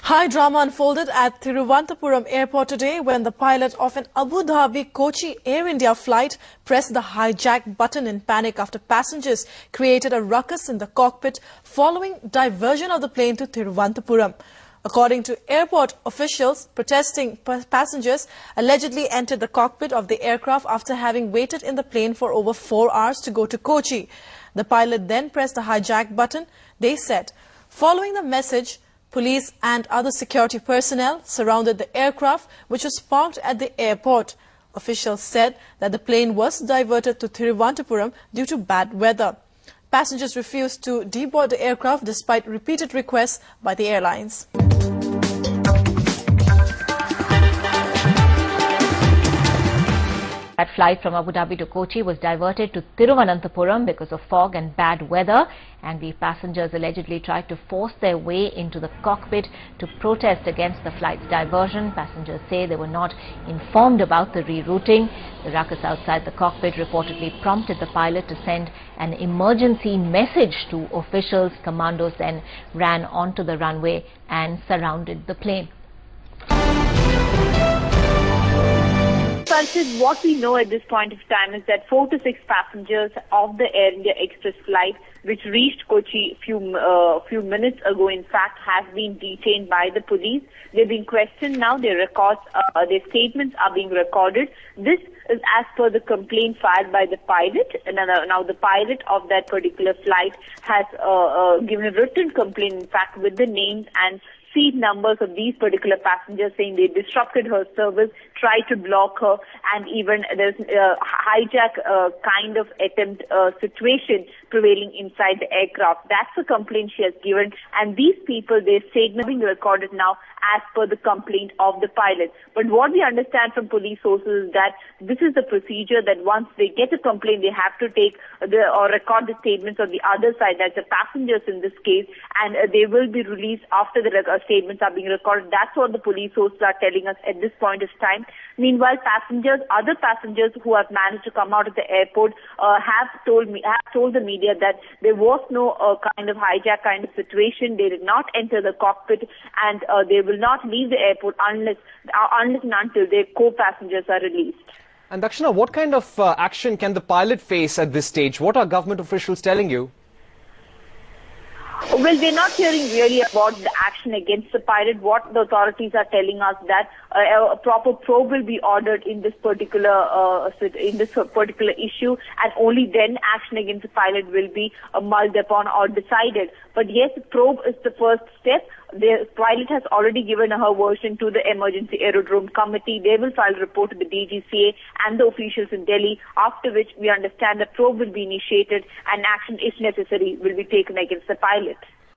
High drama unfolded at Thiruvananthapuram airport today when the pilot of an Abu Dhabi-Kochi Air India flight pressed the hijack button in panic after passengers created a ruckus in the cockpit following diversion of the plane to Thiruvananthapuram. According to airport officials, protesting passengers allegedly entered the cockpit of the aircraft after having waited in the plane for over 4 hours to go to Kochi. The pilot then pressed the hijack button, they said. Following the message, police and other security personnel surrounded the aircraft, which was parked at the airport. Officials said that the plane was diverted to Thiruvananthapuram due to bad weather. Passengers refused to deboard the aircraft despite repeated requests by the airlines. That flight from Abu Dhabi to Kochi was diverted to Thiruvananthapuram because of fog and bad weather, and the passengers allegedly tried to force their way into the cockpit to protest against the flight's diversion. Passengers say they were not informed about the rerouting. The ruckus outside the cockpit reportedly prompted the pilot to send an emergency message to officials. Commandos then ran onto the runway and surrounded the plane. Francis, what we know at this point of time is that 4 to 6 passengers of the Air India Express flight, which reached Kochi few minutes ago, in fact, have been detained by the police. They're being questioned now. Their statements are being recorded. This is as per the complaint filed by the pilot. Now the pilot of that particular flight has given a written complaint, in fact, with the names and seat numbers of these particular passengers, saying they disrupted her service, tried to block her, and even there's a hijack kind of attempt situation prevailing inside the aircraft. That's the complaint she has given, and these people, their statement being recorded now as per the complaint of the pilot. But what we understand from police sources is that this is the procedure, that once they get a complaint, they have to take or record the statements of the other side, that's the passengers in this case, and they will be released after the statements are being recorded. That's what the police sources are telling us at this point of time. Meanwhile, other passengers who have managed to come out of the airport have told the media that there was no kind of hijack kind of situation. They did not enter the cockpit, and they will not leave the airport unless and until their co-passengers are released. And Dakshina, what kind of action can the pilot face at this stage? What are government officials telling you? Well, we're not hearing really about the action against the pilot. What the authorities are telling us that a proper probe will be ordered in this particular issue, and only then action against the pilot will be mulled upon or decided. But yes, probe is the first step. The pilot has already given her version to the Emergency Aerodrome Committee. They will file a report to the DGCA and the officials in Delhi, after which we understand the probe will be initiated and action, if necessary, will be taken against the pilot.